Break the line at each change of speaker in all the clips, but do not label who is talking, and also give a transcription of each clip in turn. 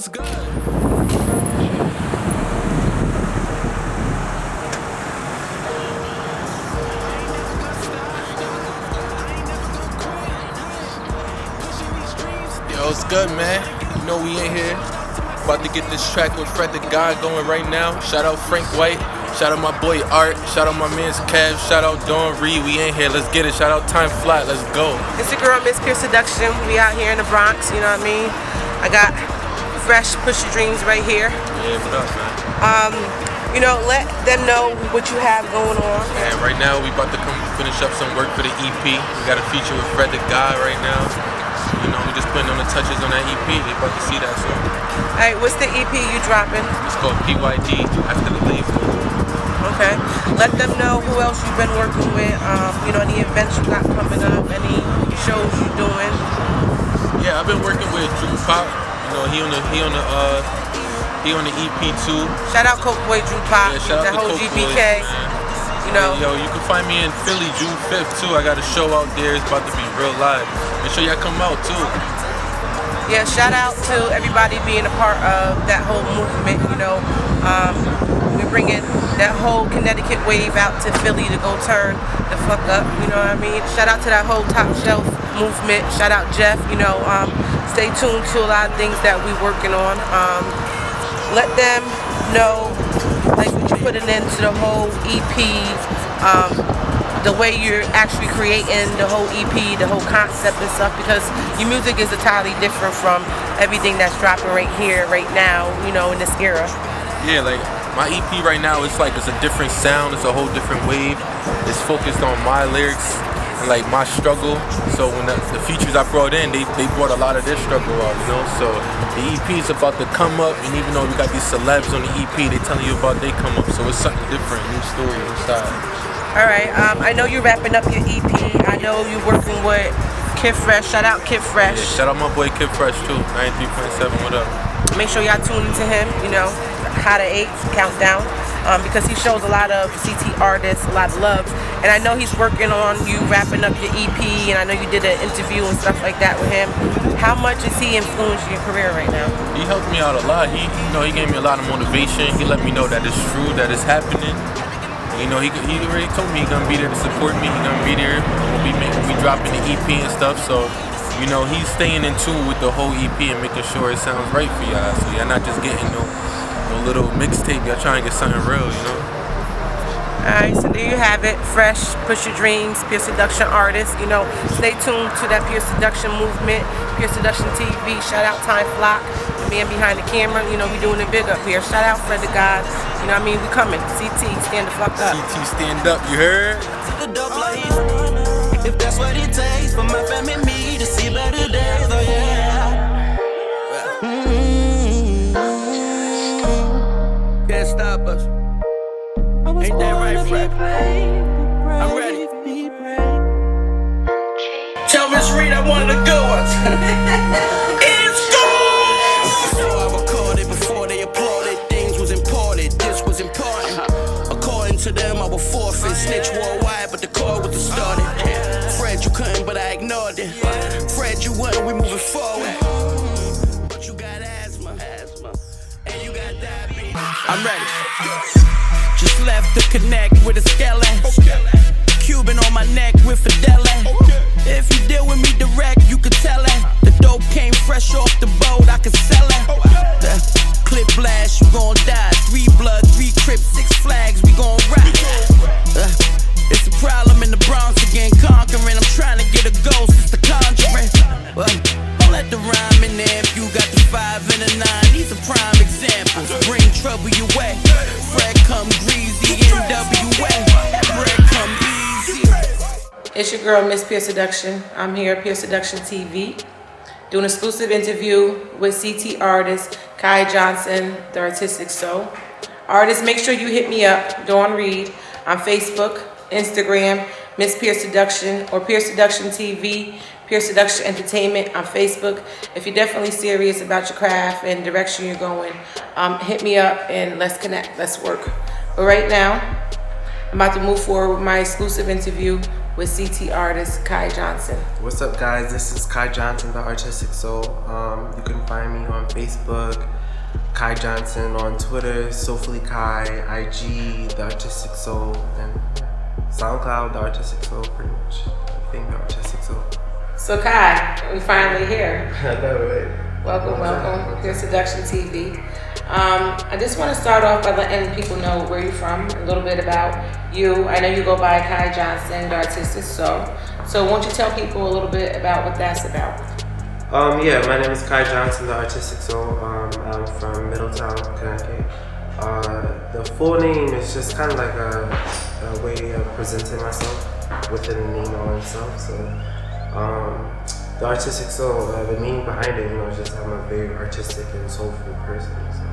what's good? Yo, it's good, man. You know we in here. About to get this track with Fred the God going right now. Shout out Frank White. Shout out my boy Art. Shout out my man's Kev. Shout out Dawn Reed. We in here. Let's get it. Shout out tymefloc. Let's go.
It's your girl, Miss Pure Seduction. We out here in the Bronx. You know what I mean? I got Fresh Push Your Dreams right here.
Yeah, what up, man?
You know, let them know what you have going on.
And right now we about to come finish up some work for the EP. We got a feature with Fred the God right now. You know, we just putting on the touches on that EP. They about to see that soon.
Alright, what's the EP you dropping?
It's called PYD, After the Label.
Okay. Let them know who else you've been working with. You know, any events you got coming up, any shows you doing.
Yeah, I've been working with Drew Pop. You know, he on the EP too.
Shout out Coke Boy Drew Pop,
Yeah, shout out
the
to
whole
Coke
GBK.
Boys,
you know.
Yo, you can find me in Philly June 5th too. I got a show out there. It's about to be real live. Make sure y'all come out too.
Yeah, shout out to everybody being a part of that whole movement. You know, we're bringing that whole Connecticut wave out to Philly to go turn the fuck up. You know what I mean? Shout out to that whole Top Shelf movement. Shout out Jeff. You know, stay tuned to a lot of things that we're working on. Let them know, like, what you're putting into the whole EP. The way you're actually creating the whole EP, the whole concept and stuff, because your music is entirely different from everything that's dropping right here, right now, you know, in this era.
Yeah, like my EP right now, it's like it's a different sound, it's a whole different wave. It's focused on my lyrics and like my struggle. So when the features I brought in, they brought a lot of their struggle out, you know. So the EP is about to come up, and even though we got these celebs on the EP, they telling you about they come up. So it's something different, new story, new style.
Alright, I know you're wrapping up your EP. I know you're working with Kid Fresh. Shout out Kid Fresh.
Yeah, shout out my boy Kid Fresh too. 93.7, what up?
Make sure y'all tune into him, you know, how to 8 countdown. Because he shows a lot of CT artists, a lot of love. And I know he's working on you wrapping up your EP, and I know you did an interview and stuff like that with him. How much is he influencing your career right now?
He helped me out a lot. He gave me a lot of motivation. He let me know that it's true, that it's happening. You know, he already told me he's gonna be there to support me. He's gonna be there. We'll be dropping the EP and stuff. So, you know, he's staying in tune with the whole EP and making sure it sounds right for y'all. So y'all not just getting no little mixtape. Y'all trying to get something real, you know.
Alright, so there you have it. Fresh, Push Your Dreams, Pure Seduction artist. You know, stay tuned to that Pure Seduction movement, Pure Seduction TV. Shout out tymefloc, the man behind the camera. You know, we doing it big up here. Shout out Fred the God. You know what I mean? We coming. CT, stand the fuck up.
CT, stand up, you heard?
If that's what it takes for my family and me to see better days, oh yeah. Can't stop us. Ain't that right, Fred? I'm ready. Tell Miss Reed I wanted a good one. It's gone! So I recorded before they applauded. Things was imported, this was important. According to them, I was forfeit. Snitch worldwide, but the call was distorted. Fred, you couldn't, but I ignored it. Fred, you wouldn't, we moving forward. But you got asthma, and you got diabetes. I'm ready. Just left to connect with a skeleton. Cuban on my neck with Fidelin. If you deal with me direct, you could tell it. The dope came fresh off the boat, I could sell it. The clip blast, you gon' die. 3 blood, 3 Crips, 6 flags, we gon' rock. It's a problem in the Bronx again, conquering. I'm trying to get a ghost, it's the Conjuring. Don't let the rhyme in there. If you got the 5 and a 9, these are prime examples. Bring trouble your way. Fred come greasy, NWA. Bread come easy.
It's your girl, Miss Pure Seduction. I'm here at Pure Seduction TV, doing an exclusive interview with CT artist Kai Johnson, the Artistic Soul. Artists, make sure you hit me up, Dawn Reed, on Facebook, Instagram, Miss Pure Seduction, or Pure Seduction TV, Pure Seduction Entertainment on Facebook. If you're definitely serious about your craft and direction you're going, hit me up and let's connect, let's work. But right now, I'm about to move forward with my exclusive interview with CT artist Kai Johnson.
What's up, guys? This is Kai Johnson, the Artistic Soul. You can find me on Facebook, Kai Johnson, on Twitter, Soulfully Kai, IG, the Artistic Soul, and SoundCloud, the Artistic Soul, pretty much. I think the Artistic Soul.
So Kai, we finally here.
I know, right?
Welcome. Here's Seduction TV. I just want to start off by letting people know where you're from, a little bit about you. I know you go by Kai Johnson, the Artistic Soul. So won't you tell people a little bit about what that's about?
Yeah, my name is Kai Johnson, the Artistic Soul. I'm from Middletown, Connecticut. The full name is just kind of like a way of presenting myself within the name all itself. So, the Artistic Soul, the meaning behind it, is just I'm a very artistic and soulful person. So,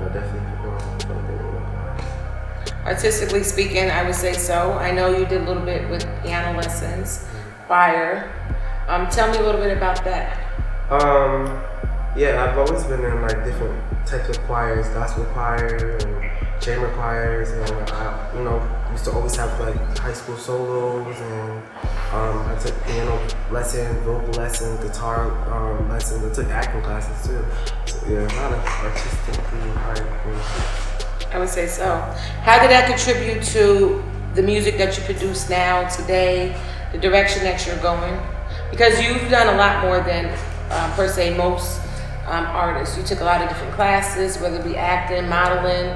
definitely people don't know.
Artistically speaking, I would say so. I know you did a little bit with piano lessons, choir. Tell me a little bit about that.
Yeah, I've always been in like different types of choirs, gospel choir and chamber choirs, and I used to always have like high school solos, and I took piano lessons, vocal lessons, guitar lessons. I took acting classes too. So yeah, a lot of artistically inclined things.
I would say so. How did that contribute to the music that you produce now, today, the direction that you're going? Because you've done a lot more than, per se, most artists. You took a lot of different classes, whether it be acting, modeling,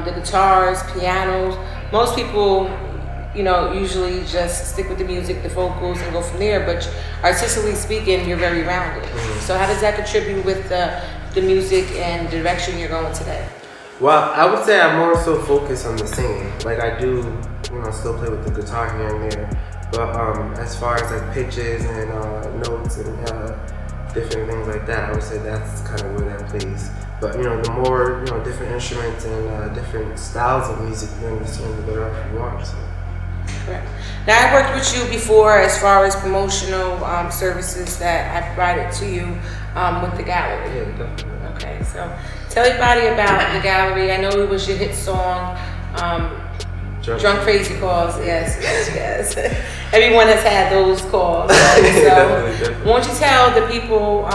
the guitars, pianos. Most people, usually just stick with the music, the vocals, and go from there. But artistically speaking, you're very rounded. Mm-hmm. So how does that contribute with the music and the direction you're going today?
Well, I would say I'm more so focused on the singing. Like I do, still play with the guitar here and there. But as far as like pitches and notes and different things like that, I would say that's kind of where that plays. But the more different instruments and different styles of music you understand, the better off you are. So.
Correct. Now I worked with you before as far as promotional services that I provided to you with the gallery.
Yeah, definitely.
Okay, so tell everybody about the gallery. I know it was your hit song. Drunk Crazy Calls, yes. Everyone has had those calls. So, won't you tell the people,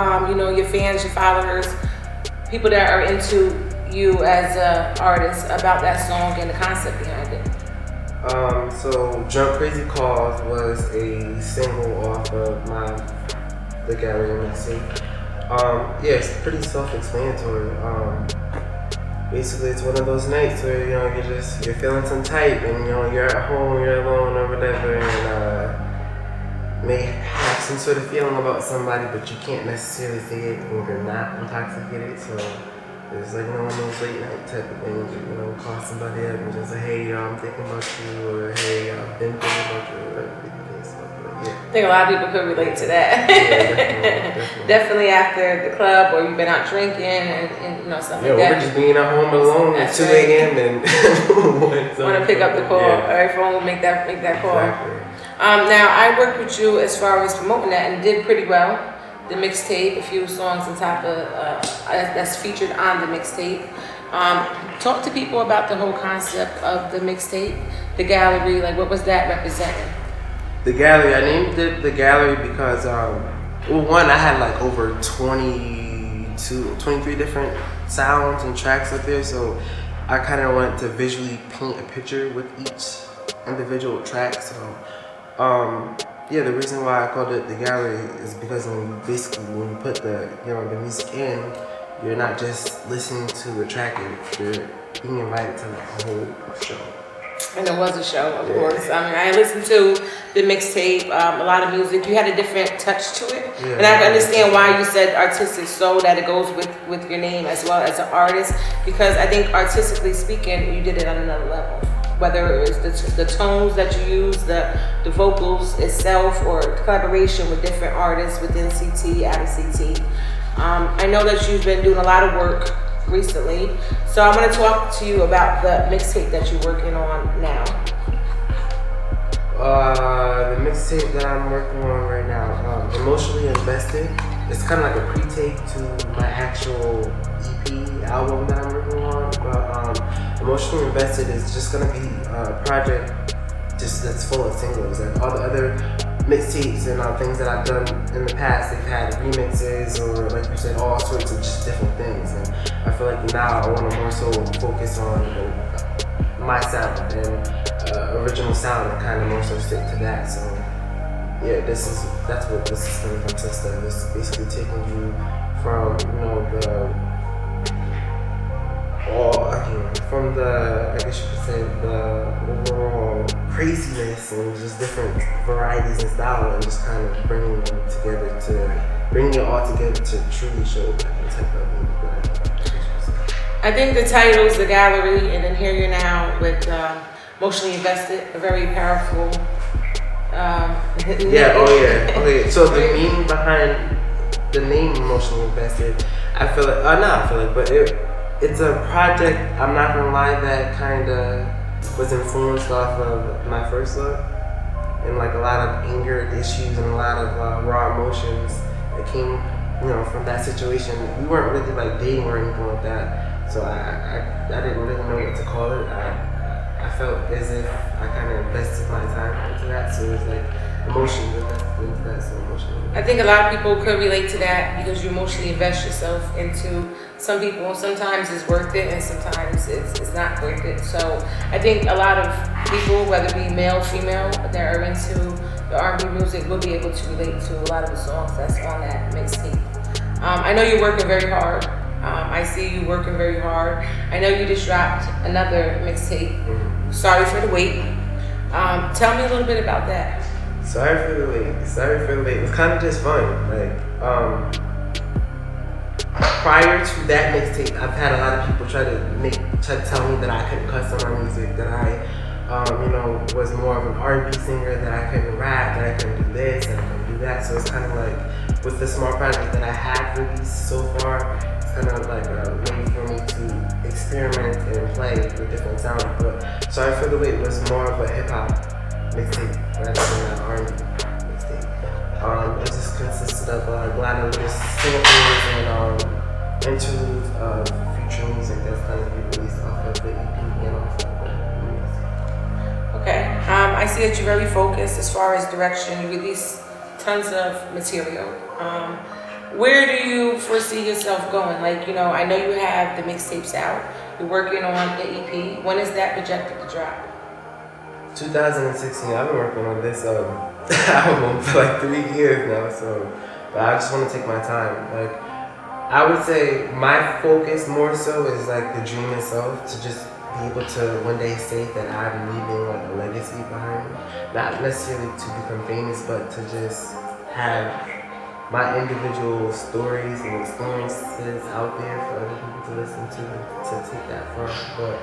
your fans, your followers, people that are into you as an artist about that song and the concept behind it?
So Drunk Crazy Calls was a single off of the gallery mixtape. Yeah, it's pretty self-explanatory. Basically, it's one of those nights where you're feeling some type, and you're at home, you're alone or whatever, and may have some sort of feeling about somebody, but you can't necessarily say it when you're not intoxicated. So it's like one of those late night type of things. Call somebody up and just say, hey, I'm thinking about you, or hey, I've been thinking about you, or whatever. Yeah.
I think a lot of people could relate to that.
Yeah,
definitely after the club, or you've been out drinking and something like that.
Yeah, we're just being at home alone at 2 a.m. and
want to pick up the call.
Yeah.
All right, phone will make that call.
Exactly.
Now I worked with you as far as promoting that and did pretty well. The mixtape, a few songs on top of that's featured on the mixtape. Talk to people about the whole concept of the mixtape, the gallery. Like, what was that representing?
The gallery, I named it the gallery because, one, I had like over 23 different sounds and tracks up there, so I kind of wanted to visually paint a picture with each individual track. So, yeah, the reason why I called it the gallery is because when you put the the music in, you're not just listening to the track, you're being invited to a whole show.
And it was a show, of course. I mean, I listened to the mixtape, a lot of music. You had a different touch to it.
Yeah,
and I can understand why you said artistic soul, that it goes with your name as well as an artist. Because I think artistically speaking, you did it on another level. Whether it was the tones that you use, the vocals itself, or collaboration with different artists within CT, out of CT. I know that you've been doing a lot of work recently, so I'm going to talk to you about the mixtape that you're working on now.
The mixtape that I'm working on right now, Emotionally Invested, it's kind of like a pre-tape to my actual EP album that I'm working on. But Emotionally Invested is just going to be a project just that's full of singles. And all the other mixtapes and things that I've done in the past, they've had remixes or, like you said, all sorts of just different things. And I feel like now I want to more so focus on my sound and original sound and kind of more so stick to that. So yeah, that's what this is going to consist of. It's basically taking you from from the I guess you could say the overall craziness and just different varieties and style, and just kind of bringing it all together to truly show the type of music that
I think the titles, the gallery, and then Here You're Now with Emotionally Invested, a very powerful.
So the meaning behind the name Emotionally Invested, but it's a project, I'm not gonna lie, that kind of was influenced off of my first love, and like a lot of anger issues and a lot of raw emotions that came, from that situation. We weren't really like dating or anything like that, so I didn't really know what to call it. I felt as if I kind of invested my time into that, so it was like emotional. That's emotional.
I think a lot of people could relate to that because you emotionally invest yourself into some people. Sometimes it's worth it, and sometimes it's not worth it. So I think a lot of people, whether it be male, female, that are into the R&B music, will be able to relate to a lot of the songs that's on that mixtape. I know you're working very hard. I see you working very hard. I know you just dropped another mixtape.
Mm-hmm.
Sorry for the wait. Tell me a little bit about that.
Sorry for the wait. It was kind of just fun. Like, prior to that mixtape, I've had a lot of people try to tell me that I couldn't cuss on my music, that I, was more of an R&B singer, that I couldn't rap, that I couldn't do this, and I couldn't do that. So it's kind of like, with the small project that I have released so far, it's kind of like a way for me to experiment and play with different sounds. But Sorry for the Wait was more of a hip hop mixtape rather than an R&B mixtape. It just consisted of a lot of little samples and interludes of future music that's going to be released off of the EP and off of the music.
Okay, I see that you're very focused as far as direction. You release tons of material. Where do you foresee yourself going? Like, I know you have the mixtapes out. You're working on the EP. When is that projected to drop?
2016. I've been working on this album for like 3 years now. But I just want to take my time. Like, I would say my focus more so is like the dream itself, to just be able to one day say that I'm leaving like a legacy behind me. Not necessarily to become famous, but to just have my individual stories and experiences out there for other people to listen to take that from. But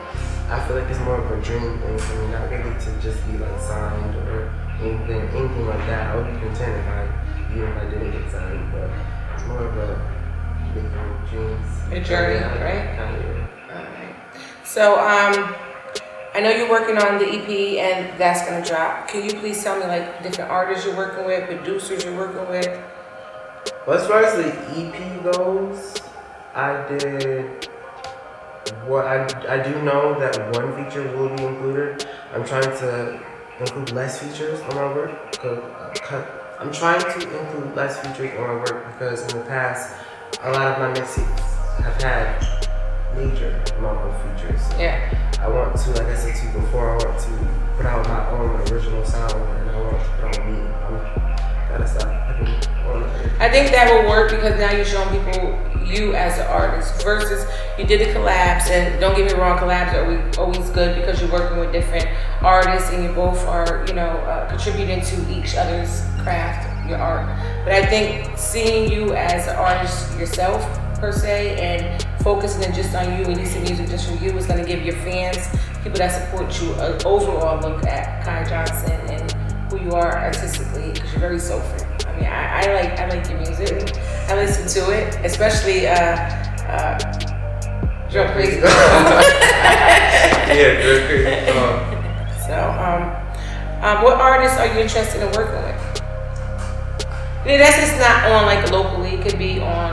I feel like it's more of a dream thing for me, not really to just be like signed or anything like that. I would be content even if I didn't get signed, but it's more of a dreams.
A journey, right?
Kind of.
Alright. So, I know you're working on the EP and that's gonna drop. Can you please tell me like different artists you're working with, producers you're working with?
Well, as far as the EP goes, I do know that one feature will be included. I'm trying to include less features on my work. I'm trying to include less features on my work because in the past, a lot of my mixtapes have had major amount of features.
Yeah.
I want to, like I said to you before, I want to put out my own original sound, and I want to put out me. Gotta stop putting on.
I think that will work because now you're showing people you as an artist versus you did the collabs, and don't get me wrong, collabs are always good because you're working with different artists and you both are, contributing to each other's craft, your art. But I think seeing you as an artist yourself per se and focusing it just on you, releasing music just for you is going to give your fans, people that support you, an overall look at Kai Godson and who you are artistically, because you're very soulful. I mean, I like your music. I listen to it, especially Drunk Crazy.
Yeah, Drunk Crazy.
So, what artists are you interested in working with? Yeah, that's just not on like locally. It could be on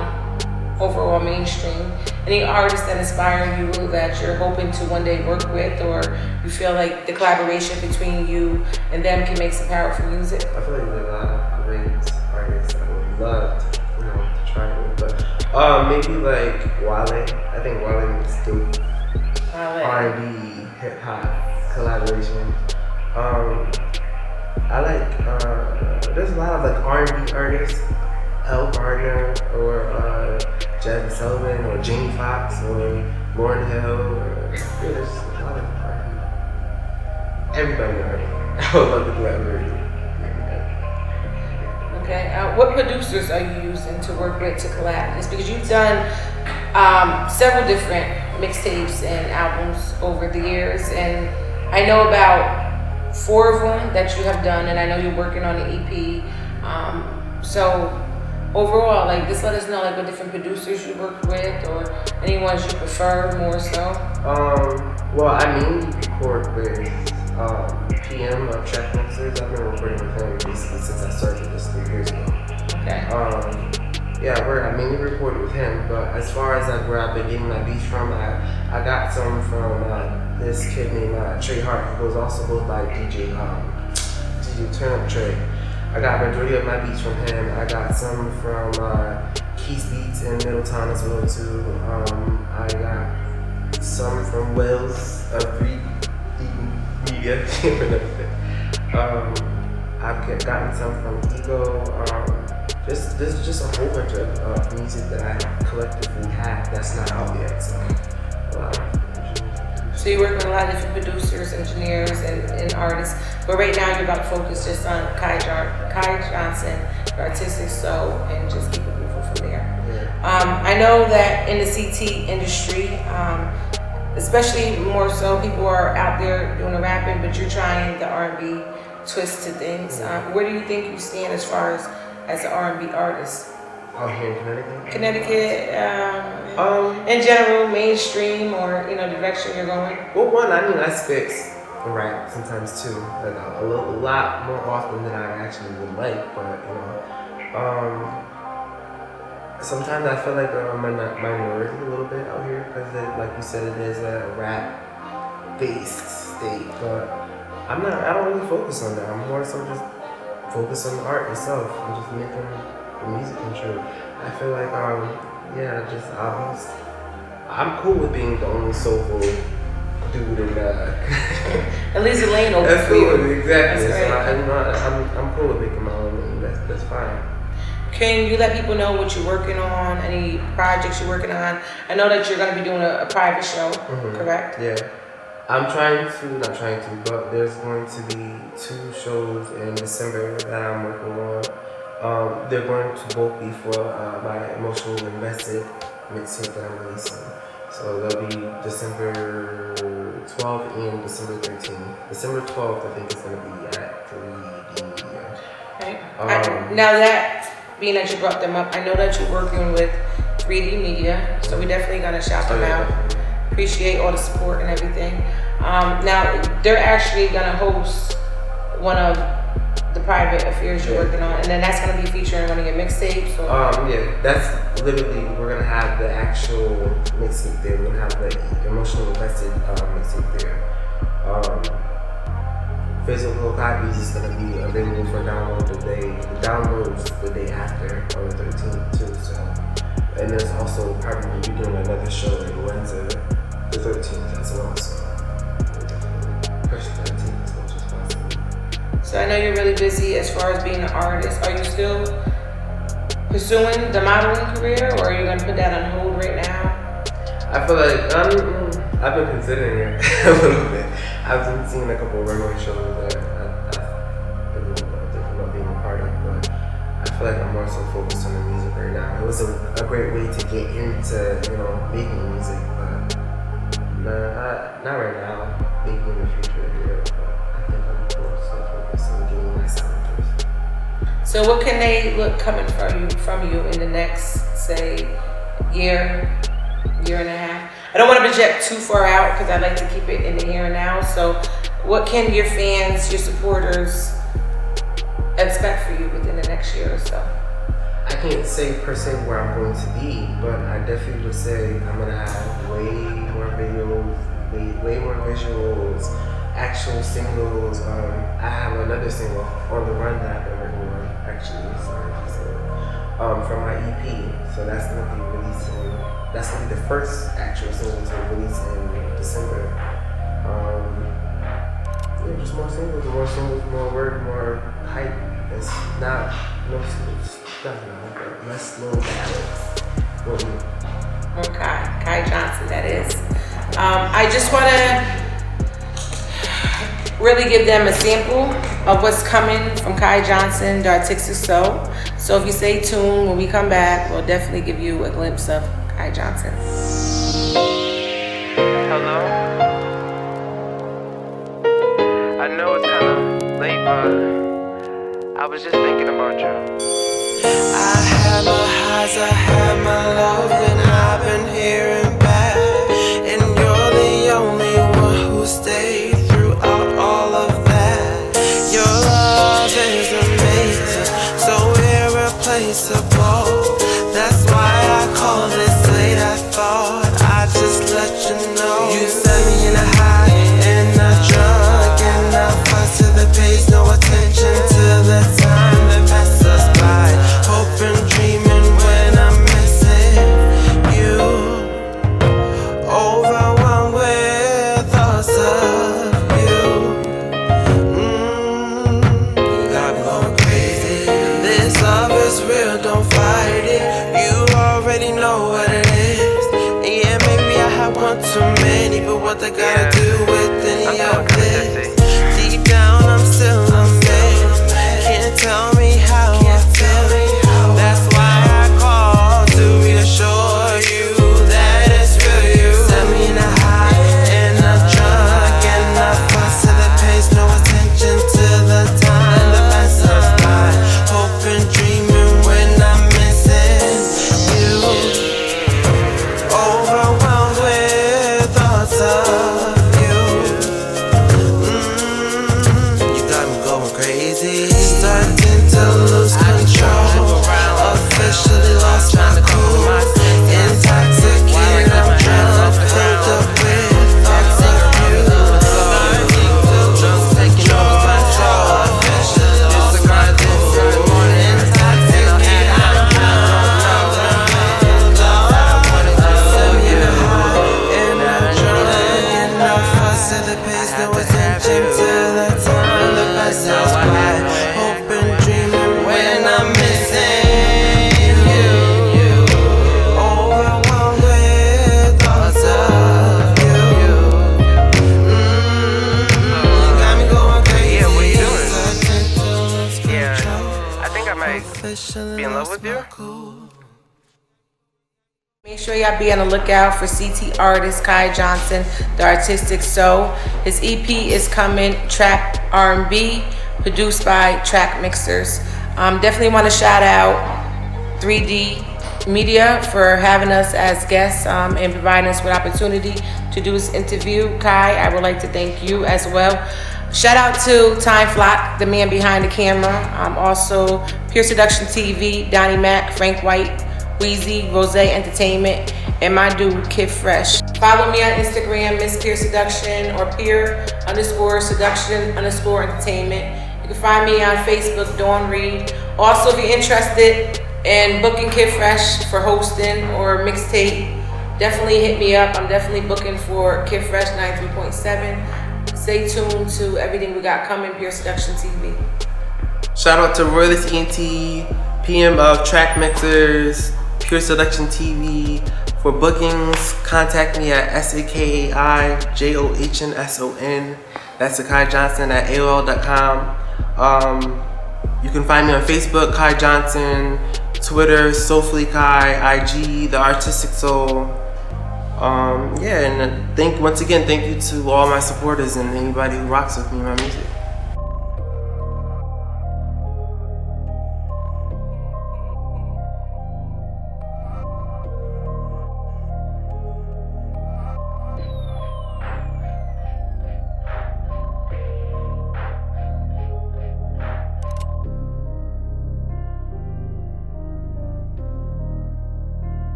overall mainstream? Any artists that inspire you that you're hoping to one day work with, or you feel like the collaboration between you and them can make some powerful music?
I feel like there's a lot of great artists I would love to, to try it with, but maybe like Wale. I think Wale makes dope R&B, hip hop collaboration. I like there's a lot of like R&B artists, Elle Gardner or Jasmine Sullivan or Jamie Foxx or Lauryn Hill. There's a lot of R&B. Everybody R&B. I would love to collaborate.
Okay. What producers are you using to work with to collab? It's because you've done several different mixtapes and albums over the years, and I know about 4 of them that you have done, and I know you're working on an EP. So overall, like, just let us know like what different producers you worked with, or any ones you prefer more so.
Well, I mainly record with PM of Track Mixers. I've been recording with him basically since I started this 3 years ago.
Okay.
I mainly recorded with him, but as far as like where I've been getting my beats from, I got some from this kid named Trey Hart, who also goes by DJ Turn Up Trey. I got majority of my beats from him. I got some from Keys Beats in Middletown as well too. I got some from Wells of 3D Media. I've gotten some from Ego. There's just a whole bunch of music that I collectively have that's not out yet.
So you work with a lot of different producers, engineers, and artists. But right now you're about to focus just on Kai Johnson, your artistic soul, and just keep it moving from there.
Yeah.
I know that in the CT industry, especially more so, people are out there doing the rapping, but you're trying the R&B twist to things. Where do you think you stand as far as an R&B artist?
Out here in Connecticut?
Connecticut, in general, mainstream, or direction you're going?
Well, I spit rap sometimes too, like a lot more often than I actually would like, but sometimes I feel like I'm a minority a little bit out here because, like you said, it is a rap-based state, but I don't really focus on that. I'm more so just focus on the art itself and just making the music come true. I feel like, I'm cool with being the only soulful dude in
At least the lane open for you.
Exactly.
That's right.
So I'm cool with making my own lane. That's fine.
Can you let people know what you're working on, any projects you're working on? I know that you're going to be doing a private show, correct?
Yeah. Not trying to, but there's going to be 2 shows in December that I'm working on. They're going to both be for my Emotionally Invested mixtape that I'm releasing. So they'll be December 12th and December 13th. December 12th, I think, is going to be at 3D Media.
Right. Now that, being that you brought them up, I know that you're working with 3D Media, so we definitely going to shout them out.
Definitely.
Appreciate all the support and everything. Now, they're actually going to host one of the private affairs you're working on, and then that's going to be featuring one of your mixtapes?
Yeah, that's literally, we're going to have the actual mixtape there. We're going to have the Emotionally Invested mixtape there. Physical copies is going to be available for download the day after, on the 13th too. So, and there's also probably be doing another show in Wednesday, the 13th as well. So, push the 13th as much as possible.
So I know you're really busy as far as being an artist. Are you still pursuing the modeling career, or are you going to put that on hold right now?
I feel like I've been considering it a little bit. I've been seeing a couple of runway shows that I've been thinking about being a part of, but I feel like I'm more so focused on the music right now. It was a great way to get into making music, but not right now. Maybe in the future, but I think I'm more so focused on getting my sound first.
So what can they look coming from you in the next, say, year and a half? I don't want to project too far out because I like to keep it in the here and now. So what can your fans, your supporters expect for you within the next year or so?
I can't say per se where I'm going to be, but I definitely would say I'm gonna have way more videos, way more visuals, actual singles. I have another single on the run that I've been working on, actually, from my EP. So that's gonna be releasing. That's gonna be the first actual single to release in December. Yeah, just more singles, more work, more hype. It's not less slow ballads.
Okay, Kai Johnson, that is. I just want to really give them a sample of what's coming from Kai Johnson, the Artistic Soul. So if you stay tuned, when we come back, we'll definitely give you a glimpse of Kai Johnson.
Hello? I know it's kind of late, but I was just thinking about you.
I had my highs, I had my lows, and I've been hearing back. And you're the only one who stayed throughout all of that. Your love is amazing, so irreplaceable. That's why I called this late. I thought I'd just let you know. You set me in a high and a drug, and I fuss to the pace, no attention to the time that passes us by. Hoping, dreaming when I'm missing you. Overwhelmed with thoughts of you. You got me going crazy. This love is real, don't fight it. You already know what it is. And yeah, maybe I have one too many, but what they gotta do with any of this? Deep down, I'm still amazed. Can't tell me how I feel. That's why I called to reassure you that it's real. You set me in a high and a drug, and I fuss to the pace, no attention to the time that passes by. Hoping, dreaming when I'm missing you. Overwhelmed with thoughts of you. You got me going crazy. Starting to lose control. Officially lost my cool. Intoxicated, I'm drunk. Filled up with thoughts of you. Starting to lose control. Officially lost my cool. Intoxicated, I'm drunk. Set me in a high and I'm drunk. And I fuss at the pace, no attention to the time that passes by. Hoping, dreaming when I'm missing you. Overwhelmed with thoughts of you. You got me going crazy.
Yeah, what are you doing?
Starting to lose
Yeah,
control.
I think I might be in love with you.
Make sure y'all be on the lookout for CT artist Kai Johnson, the Artistic Soul. His EP is coming, Trap R&B, produced by Track Mixers. Definitely want to shout out 3D Media for having us as guests and providing us with opportunity to do this interview. Kai, I would like to thank you as well. Shout out to tymefloc, the man behind the camera. Also, Pure Seduction TV, Donnie Mac, Frank White, Weezy, Rose Entertainment, and my dude, Kid Fresh. Follow me on Instagram, Miss Pure Seduction, or Pure_Seduction_Entertainment. You can find me on Facebook, Dawn Reed. Also, if you're interested in booking Kid Fresh for hosting or mixtape, definitely hit me up. I'm definitely booking for Kid Fresh 93.7. Stay tuned to everything we got coming, Pure Seduction TV.
Shout out to Royalist ENT, PM of Track Mixers, Pure Seduction TV. For bookings, contact me at SAKAIJOHNSON. That's Kai Johnson at AOL.com. You can find me on Facebook, Kai Johnson, Twitter, Soulfully Kai, IG, The Artistic Soul. And once again, thank you to all my supporters and anybody who rocks with me in my music.